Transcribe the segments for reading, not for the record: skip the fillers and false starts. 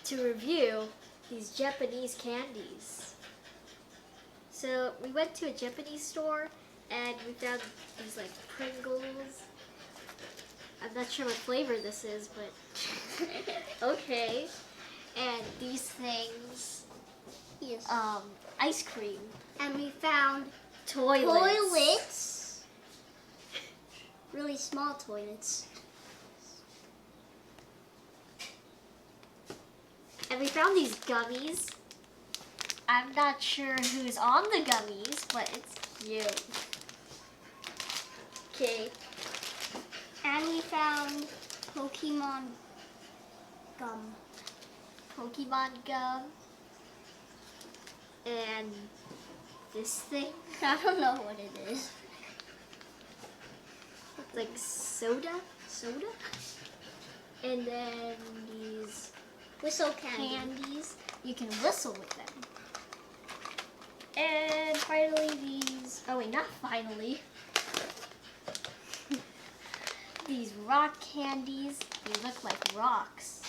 to review these Japanese candies. So we went to a Japanese store and we found these like Pringles. I'm not sure what flavor this is, but okay. And these things, Yes. ice cream. And we found Toilets. Really small toilets. And we found these gummies. I'm not sure who's on the gummies, but it's cute. Okay. And we found Pokemon gum. Pokemon gum. And this thing. I don't know what it is. It's like soda. And then these Whistle candy. candies. You can whistle with them. And finally these, oh wait, not finally. These rock candies, they look like rocks.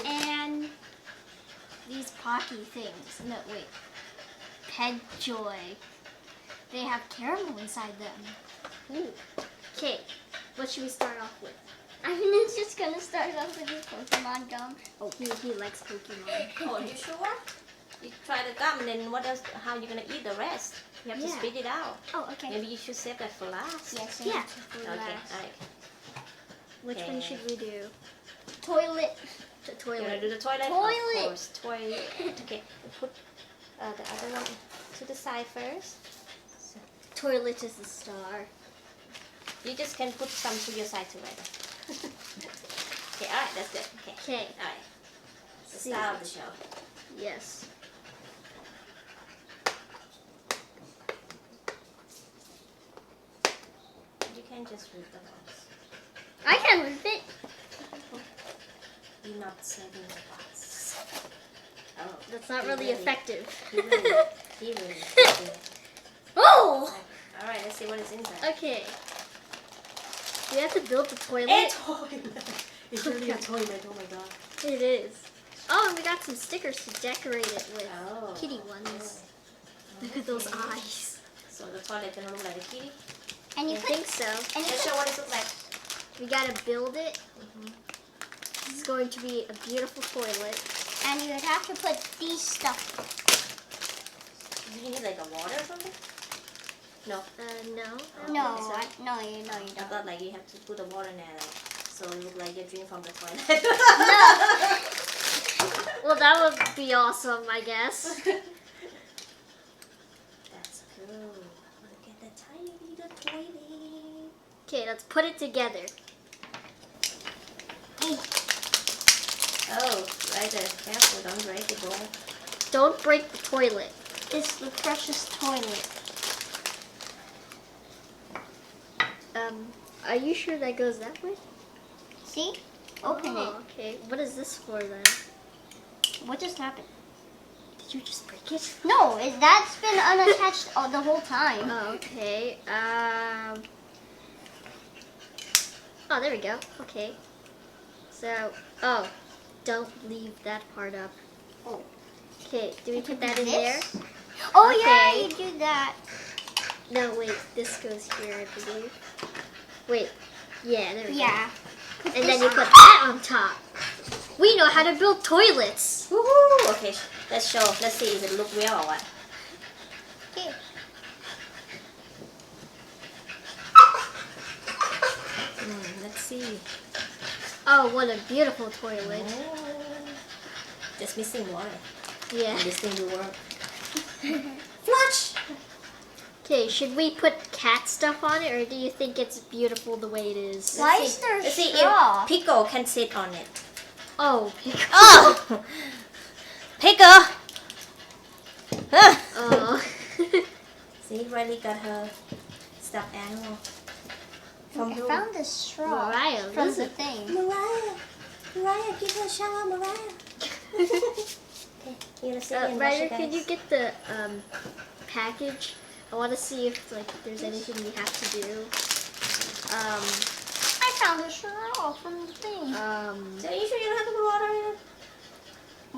And these Pocky things, no wait, Pet Joy. They have caramel inside them. Ooh. Okay, what should we start off with? I mean, it's just gonna start off with this Pokemon gum. Oh, he likes Pokemon. Oh, are you sure? You try the gum, and then what else? How are you gonna eat the rest? You have to Yeah. spit it out. Oh, okay. Maybe you should save that for last. Yes. Yeah. Okay. All right. Which one should we do? Toilet. The You wanna toilet. do the toilet? Toilet. Of course, toilet. Okay. Put the other one to the side first. So Toilet is the star. you just can put some to your side too, right? Okay. All right. That's good. Okay. Okay. All right. The See. start of the show. Yes. You can just read the box. I can rip it. You're not saving the box. Oh, That's not he really effective. He really. Oh! All right, let's see what is inside. Okay. We have to build the toilet. A toilet. It's really a toilet. Oh my god. It is. Oh, and we got some stickers to decorate it with. Oh. Kitty ones. Look at those eyes. So the toilet gonna look like a kitty. And you I put think so. and you Let's show put, what it looks like. We gotta build it. This is going to be a beautiful toilet. and you would have to put these stuff. Do you need like a water or something? No. No. No, think so. no, you I don't. thought like you have to put the water in there, like, so it look like you drink from the toilet. Well, that would be awesome, I guess. That's cool. Look at the tiny little toilet. Okay, let's put it together. Oh, right there. Careful, don't break it, boy. Don't break the toilet. It's the precious toilet. Are you sure that goes that way? See? Open Oh, okay. What is this for then? it. What just happened? Did you just break it? No, that's been unattached the whole time. Oh, okay. Oh, there we go. Okay. So, don't leave that part up. Oh. Okay, do we put that in This? there? Oh Okay. yeah, you do that. No, wait. This goes here, I believe. Wait. Yeah, there we go. Yeah. And then you put that on top. We know how to build toilets. Woohoo! Okay, let's show. Let's see if it look real or what. Okay. Let's see. Oh, what a beautiful toilet. Just missing water. Yeah. And this thing will work. Flush! Okay, should we put cat stuff on it, or do you think it's beautiful the way it is? Why is there Let's see straw? if Pickle can sit on it. Oh, Oh! Pickle! oh. See, Riley got her stuffed animal. From I who? found the straw Mariah, from listen. the thing. Mariah, give her a shower, Mariah. Okay, you wanna sit and wash Ryder, it, could you guys? get the package? I want to see if there's anything we have to do. I found the straw from the thing. So you sure you don't have to put water in it?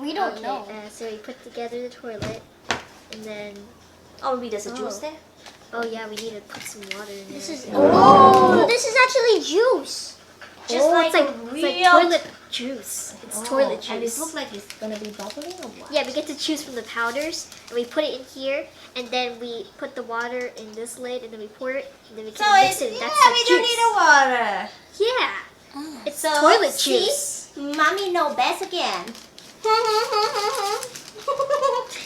We don't Okay, know. so we put together the toilet, and then Oh, maybe there's a juice there. oh yeah, we need to put some water in This there. is this is actually juice. Just like it's real like toilet juice. It's toilet And it juice. looks like it's gonna be bubbly or what? Yeah, we get to choose from the powders, and we put it in here, and then we put the water in this lid, and then we pour it, and then we So can it's mix it. yeah, That's the we juice. don't need the water. Yeah, it's So toilet see? juice. Mommy know best again.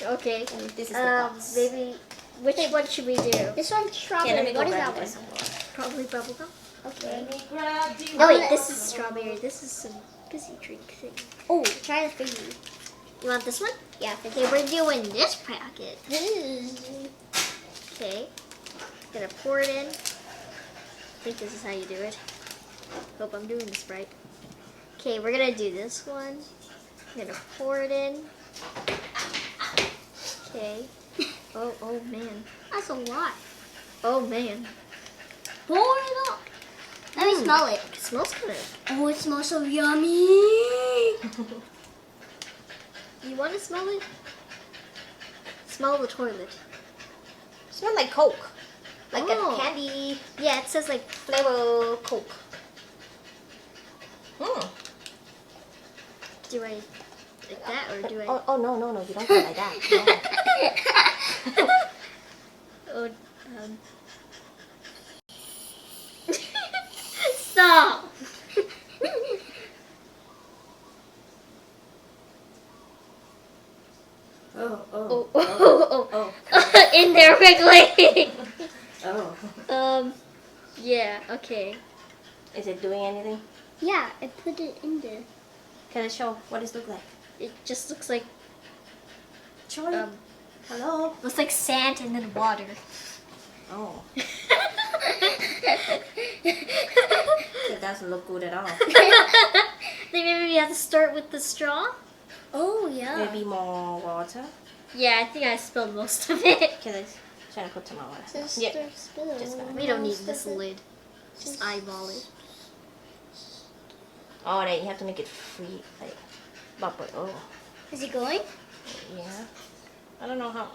Okay. And this is the box. Maybe which one should we do? This one's Okay, strawberry. let me go What is grab that you one? guys some water. Probably bubblegum. Okay. Let me grab you. No wait, this is strawberry. This is some fizzy drink thing. Oh, try the fizzy. You want this one? Yeah, fizzy. Okay, we're doing this packet. Fizzy. Okay, gonna pour it in. I think this is how you do it. Hope I'm doing this right. Okay, we're gonna do this one. I'm gonna pour it in. Okay. Oh man. That's a lot. Oh man. Pour it up. Let me smell it. It smells good. Oh, it smells so yummy. You want to smell it? Smell the toilet. Smell like Coke. Like Oh. a candy Yeah, it says like. flavor Coke. Hmm. Do I like that or do I? Oh no, you don't do it like that. No. Oh, Stop. Oh. In there quickly. Oh. Yeah. Okay. Is it doing anything? Yeah, I put it in there. Can I show what it look like? It just looks like Show it. Hello. looks like sand and then water. Oh. It doesn't look good at all. Then maybe we have to start with the straw. Oh, yeah. Maybe more water. Yeah, I think I spilled most of it. Can I try to put some more water? Just Yeah. spill. Just gonna- We don't need this lid. Just eyeball it. Oh, then you have to make it free, like bubble. Oh, Is it going? yeah. I don't know how.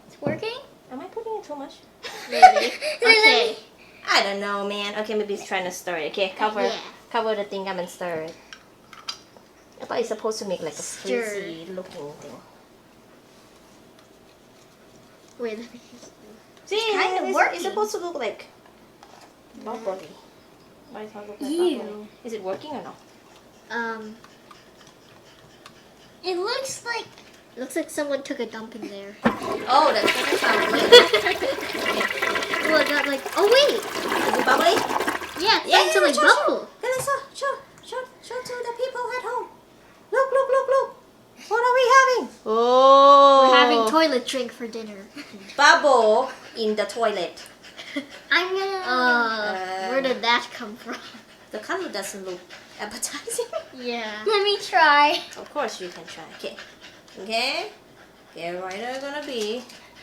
It's working? Am I putting it too much? Maybe. Okay. I don't know, man. Okay, maybe it's trying to stir it. Okay, cover the thing up and stir it. I thought it's supposed to make like a Stir. frizzy looking thing. Wait. Let me. See, kinda it's working. supposed to look like bubbly. Why does it not look like Ew. bubbly? Is it working or not? It looks like Looks like someone took a dump in there. Oh, that's bubbly. Oh, I got like. Oh wait. Is it bubbly? Yeah, it's Yeah, starting to like show. bubble. Can I show to the people at home? Look. What are we having? Oh. We're having toilet drink for dinner. bubble in the toilet. I'm gonna. Where did that come from? The color doesn't look appetizing. Yeah. Let me try. Of course you can try. Okay, right are gonna be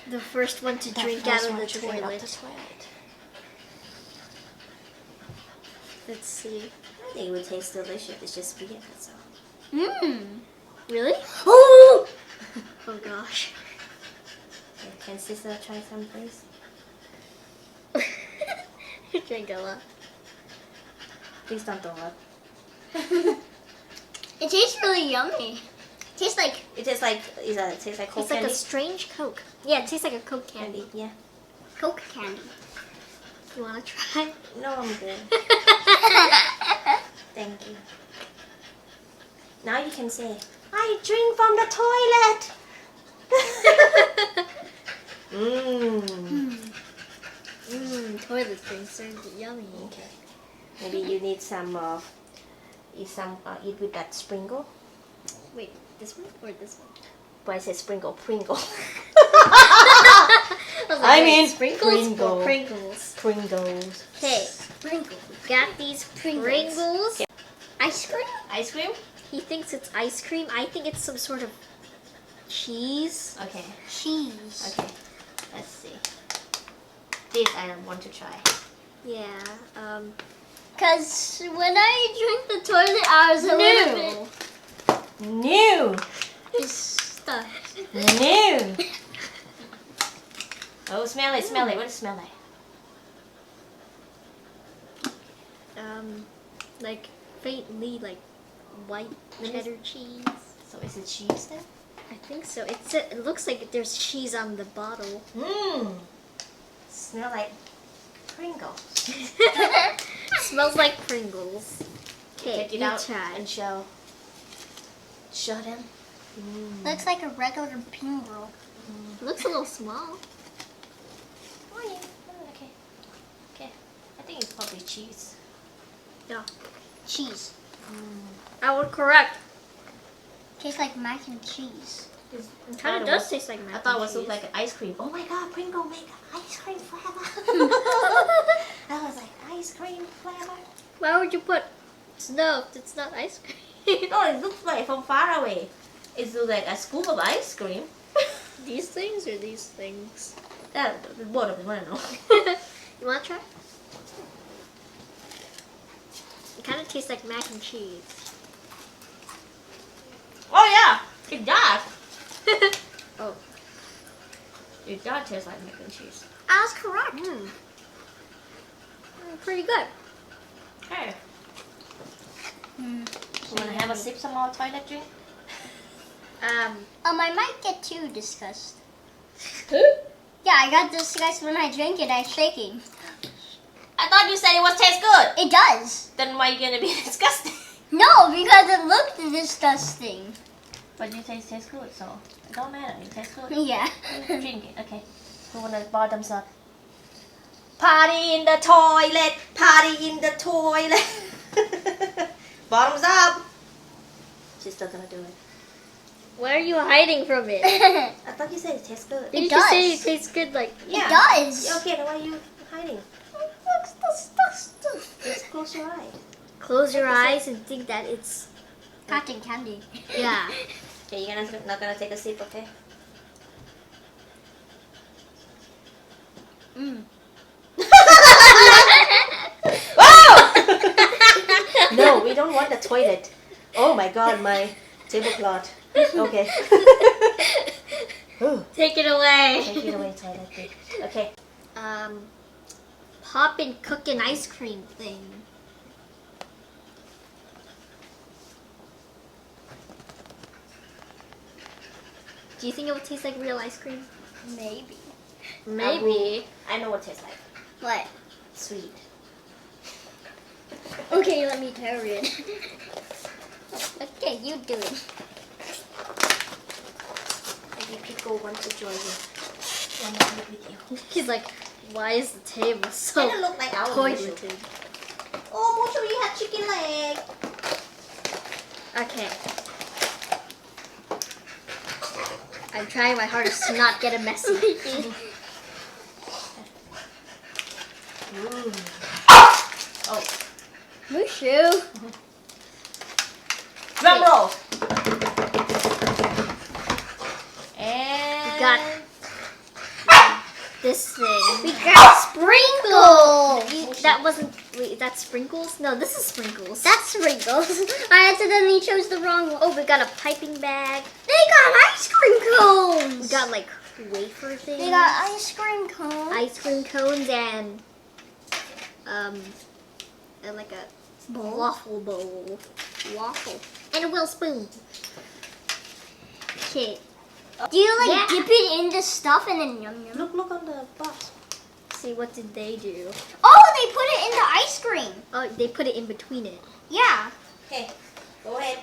The first one to drink out of the toilet. Let's see. I think it would taste delicious. It's just weird, that's all. Mmm. Really? Oh! Oh gosh. Okay, can sister try some, please? Drink a lot. Please don't throw up. It tastes really yummy. Tastes like It tastes like it tastes like Coke It's like candy. a strange Coke. Yeah, it tastes like a Coke candy. Candy, yeah. Coke candy. You wanna try? No, I'm good. Thank you. Now you can say, I drink from the toilet. Toilet drinks are yummy. Okay. Maybe you need some eat with that Pringle. Wait, this one or this one? But I said Pringle. I mean sprinkles Pringle. or Pringles. Pringles. Okay, Sprinkles. got these Pringles. Ice cream? Ice cream? He thinks it's ice cream. I think it's some sort of cheese. Okay. Cheese. Okay. Let's see. This I want to try. Yeah. Because when I drank the toilet, I was a little bit. New. Just stuff. New. Oh, smell it, smell it. What does it smell like? Like faintly like white cheddar cheese. So is it cheese then? I think so. It looks like there's cheese on the bottle. Mmm. Smell like Pringle. Smells like Pringles. Okay, Take it you out try. and show them. Looks like a regular Pringle. Looks a little small. Oh yeah. Oh, okay. Okay. I think it's probably cheese. Yeah, Cheese. I would correct. Tastes like mac and cheese. It kind of does taste like mac I thought it and was cheese. look like an ice cream. Oh my god, Pringle make ice cream flavor. I was like, ice cream flavor? Why would you put snow if it's not ice cream? No, it looks like from far away. It looks like a scoop of ice cream. These things or these things? Both of them, I don't know. You want to try? It kind of tastes like mac and cheese. Oh yeah, it does. Oh. It does taste like mac and cheese. I was correct. Pretty good. Hey. You wanna have a sip some more toilet drink? I might get too disgusted. Who? Yeah, I got disgusted when I drank it. I was shaking. I thought you said it was taste good. It does. Then why are you gonna be disgusted? No, because it looked disgusting. But you taste good, so it don't matter. It tastes good. Yeah. Drink it, okay. Who wanna bottoms up? Party in the toilet. Party in the toilet. Bottoms up. She's still gonna do it. Why are you hiding from it? I thought you said it tastes good. Did you does. say it tastes good? Like Yeah. It does. Okay, then why are you hiding? Just close your eye. close your eyes and think that it's Cotton candy. yeah. Okay, you're not gonna take a sip, okay? Mm. Whoa! No, we don't want the toilet. Oh my god, my tablecloth. Okay. Ooh. Take it away. Take it away, toilet. Okay. Poppin' cookin' ice cream thing. Do you think it would taste like real ice cream? Maybe. Maybe. I know what it tastes like. What? Sweet. Okay, let me tell you. Okay, you do it. Maybe Pickle wants to join you. Want to eat with you. He's like, why is the table so Doesn't look like our Mushu. toileted? Oh, Mushu, you have chicken leg. Okay. I'm trying my hardest to not get it messy. Oh, Mushu. drum roll. And We got this thing. We got sprinkles. That wasn't. Wait, that's sprinkles? No, this is sprinkles. That's sprinkles. I accidentally chose the wrong one. Oh, we got a piping bag. They got ice cream cones. We got like wafer things. They got ice cream cones. ice cream cones and like a waffle bowl. Waffle. And a wheel spoon. Okay. Do you like Yeah. dip it in the stuff and then yum yum? look on the box. See, what did they do? Oh, they put it in the ice cream. Oh, they put it in between it. Yeah. Okay, go ahead.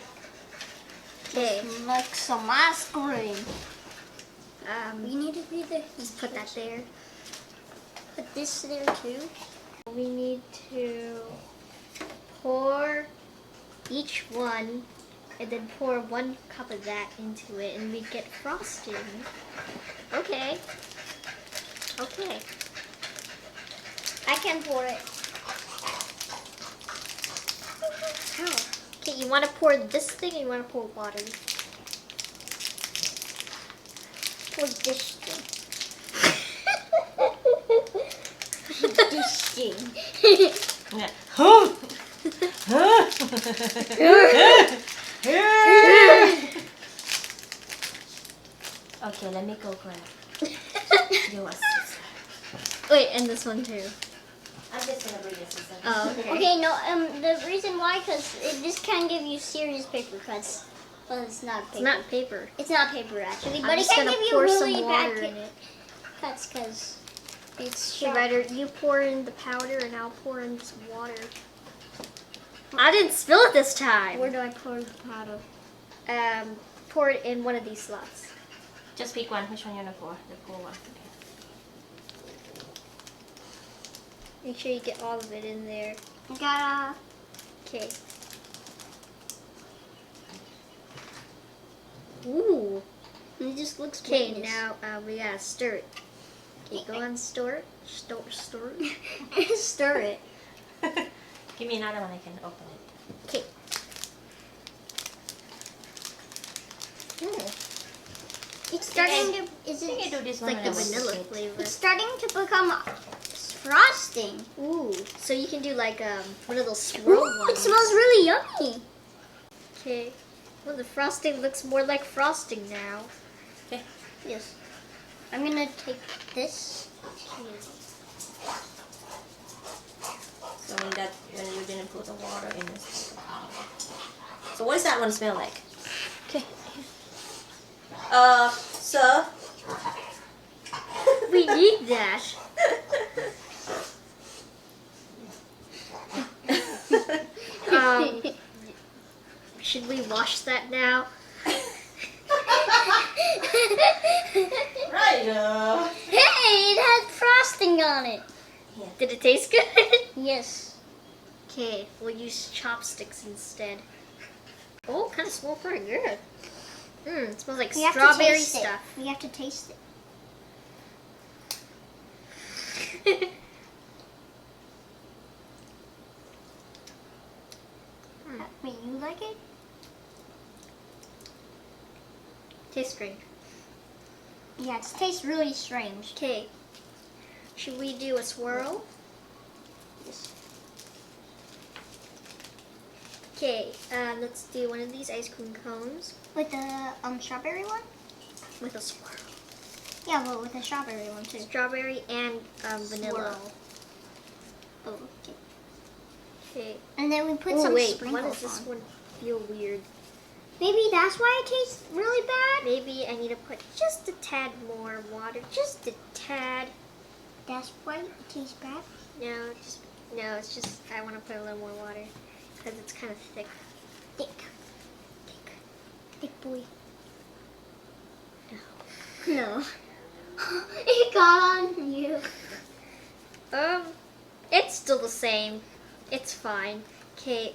Okay. Like some ice cream. You need to be there. just put that there. Put this there too. We need to pour each one and then pour 1 cup of that into it and we get frosting. Okay. Okay. I can pour it. How? Okay, you want to pour this thing or you want to pour water? Pour this thing. This thing. Yeah. Okay, let me go grab your scissors. Wait, and this one too. I'm just gonna bring the scissors. Oh, okay. Okay, no, the reason why, because this can give you serious paper cuts. Well, it's not paper. It's not paper. It's not paper, actually, but I'm it just can gonna give you pour really some bad water in it. cuts, because it's Okay, sharp. Ryder, you pour in the powder and I'll pour in some water. I didn't spill it this time. Where do I pour the powder? Pour it in one of these slots. Just pick one. Which one you want to pour? The cool one. Make sure you get all of it in there. Gotta. Okay. Ooh. It just looks Okay, weightless. now we gotta stir it. Okay, go on, stir it. Stir it. Stir it. Give me another one. I can open it. Okay. It's starting to. Is I think I it? do this It's one like when the I was a vanilla kid. flavor. It's starting to become frosting. Ooh. So you can do like one of those swirl Ooh, ones. it smells really yummy. Okay. Well, the frosting looks more like frosting now. Okay. Yes. I'm gonna take this. So when you didn't put the water in this. So what does that one smell like? Okay. Sir. We need that. Should we wash that now? Right. Hey, it has frosting on it. Did it taste good? Yes. Okay, we'll use chopsticks instead. Oh, kind of smells pretty good. It smells like We have to strawberry taste it. stuff. We have to taste it. Wait, you like it? Tastes strange. Yeah, it tastes really strange. Okay, should we do a swirl? Yes. Okay, let's do one of these ice cream cones With the strawberry one? with a swirl. Yeah, well, with the strawberry one too. Strawberry and vanilla. Swirl. Oh, okay. Okay. And then we put Oh some wait, sprinkles why does this on. one feel weird? Maybe that's why it tastes really bad. Maybe I need to put just a tad more water, just a tad. That's why it tastes bad. No, it's just I want to put a little more water because it's kind of thick. Thick. Thick boy. No. No. It got on you. It's still the same. It's fine. Okay,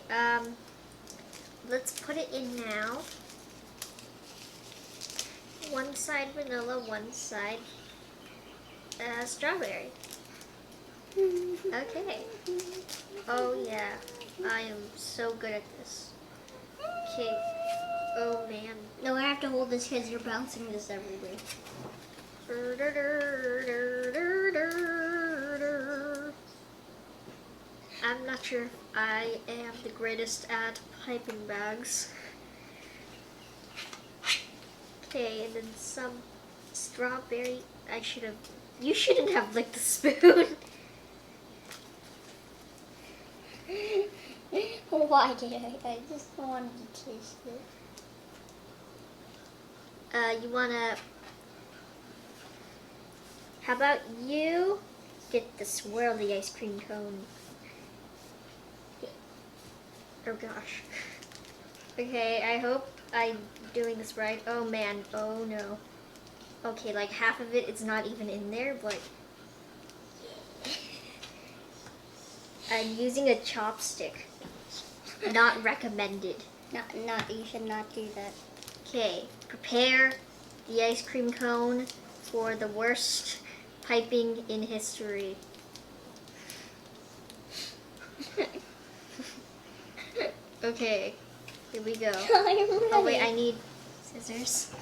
let's put it in now. One side vanilla, one side strawberry. Okay. Oh yeah, I am so good at this. Okay. Oh man. No, I have to hold this because you're bouncing this everywhere. I'm not sure if I am the greatest at piping bags. Okay, and then some strawberry. You shouldn't have licked the spoon. Why did I just wanted to taste it. You wanna. How about you get the swirly ice cream cone? Oh gosh. Okay, I hope I'm doing this right. Oh man, oh no. Okay, like half of it is not even in there, but I'm using a chopstick. Not recommended. Not. You should not do that. Okay, prepare the ice cream cone for the worst piping in history. Okay, here we go. Oh wait, I need scissors.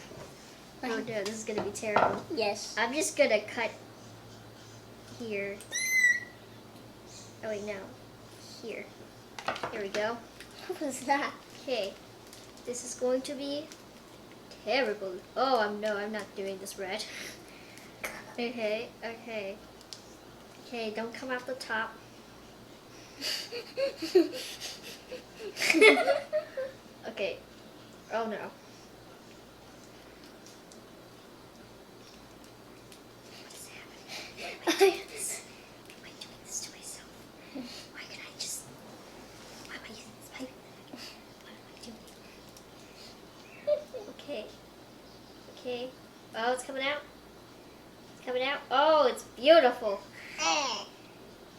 Oh no, this is gonna be terrible. Yes. I'm just gonna cut here. Oh wait, no. Here. Here we go. What was that? Okay. This is going to be terrible. Oh, I'm not doing this red. Okay. Okay, don't come out the top. Okay. Oh no. What is happening? Why am I doing this to myself? Why could I just... Why am I using this pipe? What am I doing? Okay. Okay. Oh, it's coming out. It's coming out. Oh, it's beautiful.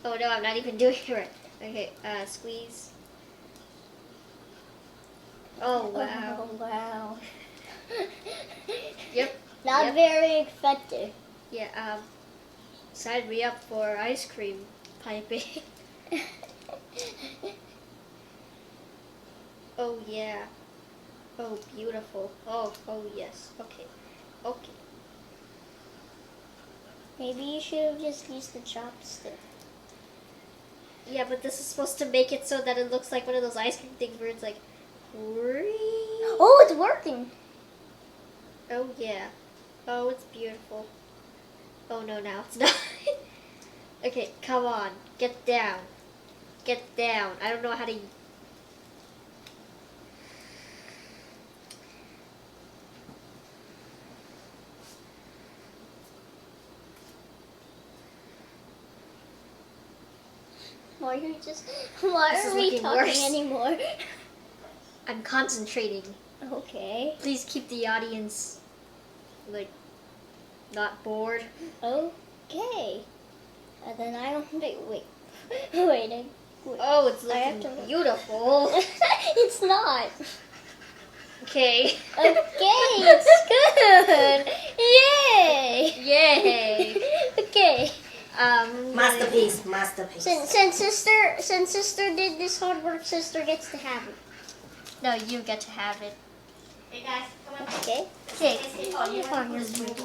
Oh no, I'm not even doing it right. Okay, squeeze. Oh wow. Oh, wow. Yep. Not Yep. very effective. Yeah, sign me up for ice cream piping. Oh yeah. Oh beautiful. Oh yes. Okay. Okay. Maybe you should have just used the chopstick. Yeah, but this is supposed to make it so that it looks like one of those ice cream things where it's like, Oh, it's working. oh yeah. Oh, it's beautiful. Oh no, now it's not. Okay, come on. Get down. Get down. I don't know how to... Why are Why This are is we looking talking worse. anymore? I'm concentrating. Okay. Please keep the audience, like, not bored. Okay. And then I don't wait. Wait. Oh, it's I have looking to- beautiful. It's not. Okay. Okay, it's good. Yay! Yay. Okay. Masterpiece. Since sister did this hard work, sister gets to have it. No, you get to have it. Hey guys, come on. Okay. Okay. Oh, you want Here's to Ruby.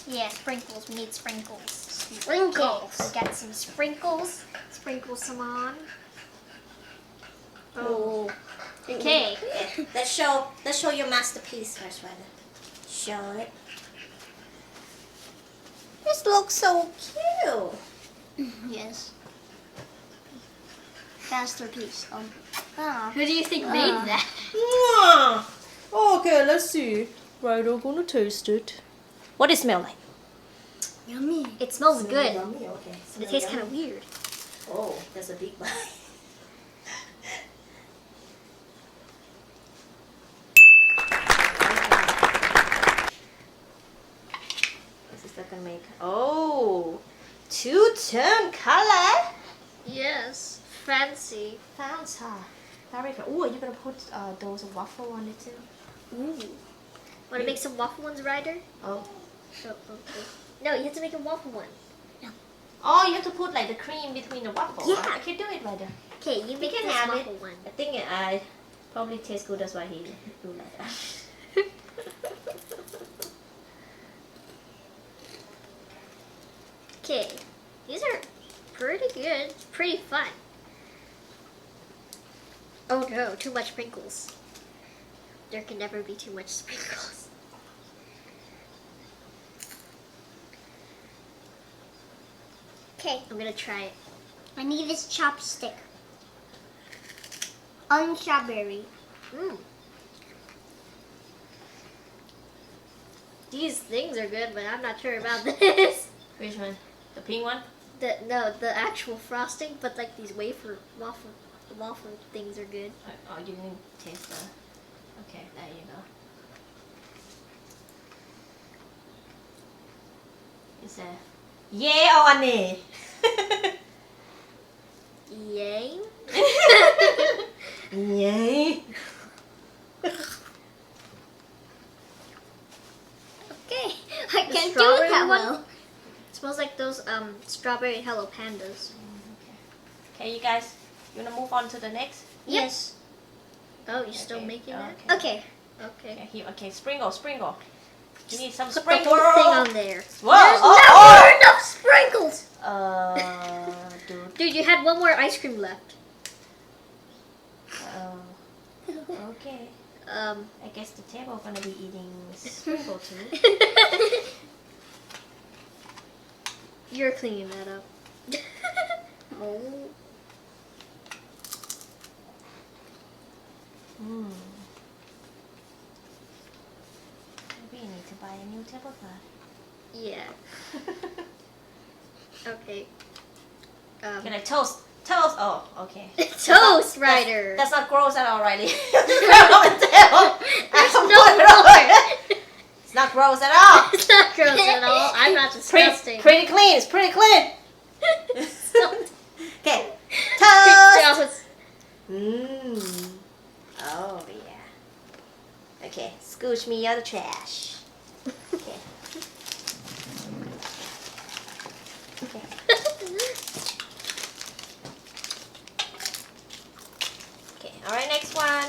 Yeah, sprinkles. We need sprinkles. Sprinkles. We got some sprinkles. Sprinkle some on. Oh. Okay. Let's show your masterpiece first, Ryder. Show it. This looks so cute. Yes. Masterpiece. Who do you think made that? Mwah. Okay, let's see. Ryder gonna taste it. What does it smell like? Yummy. It smells good, Yummy, okay. but it tastes kind of weird. Oh, that's a big bite. This is gonna make two-tone color. Yes, fancy. Fancy. Very good. Oh, you're gonna put those waffle on it too. Ooh. Want to make some waffle ones, Ryder? Oh. Oh, okay. No, you have to make a waffle one. Oh, you have to put like the cream between the waffle. Yeah. I can do it, Ryder. Okay, you make can this have waffle it. one. I think it probably tastes good. That's why he do like that. Okay, these are pretty good. Pretty fun. Oh no, too much sprinkles. There can never be too much sprinkles. Okay. I'm gonna try it. I need this chopstick. On strawberry. Mm. These things are good, but I'm not sure about this. Which one? The pink one? The actual frosting, but like these waffle things are good. Oh, you need to taste the. Okay, there you go. It's a yay or a nay? Yay! Yay! Okay. I The can't do strawberry it that one? well. It smells like those strawberry Hello Pandas. Okay, you guys, you wanna move on to the next? Yes. Oh, you're still Okay, making that? Okay. Okay. Okay, here, okay, sprinkle. You need some Put the sprinkle. whole thing on there. Whoa! Never enough sprinkles. Dude. Dude, you had one more ice cream left. Okay. I guess the table gonna be eating Pringle too. You're cleaning that up. Oh. Maybe you need to buy a new tablecloth. Yeah. Okay. Okay, like toast. Toast. Oh, okay. Toast Rider. That's not gross at all, Riley. On the table. There's Put no it on. It's not gross at all. It's not gross at all. I'm not disgusting. Pretty clean. It's pretty clean. Okay. Toast. Toast. Mmm. Oh yeah. Okay. Scooch me out of trash. Okay. Okay. Okay. All right. Next one.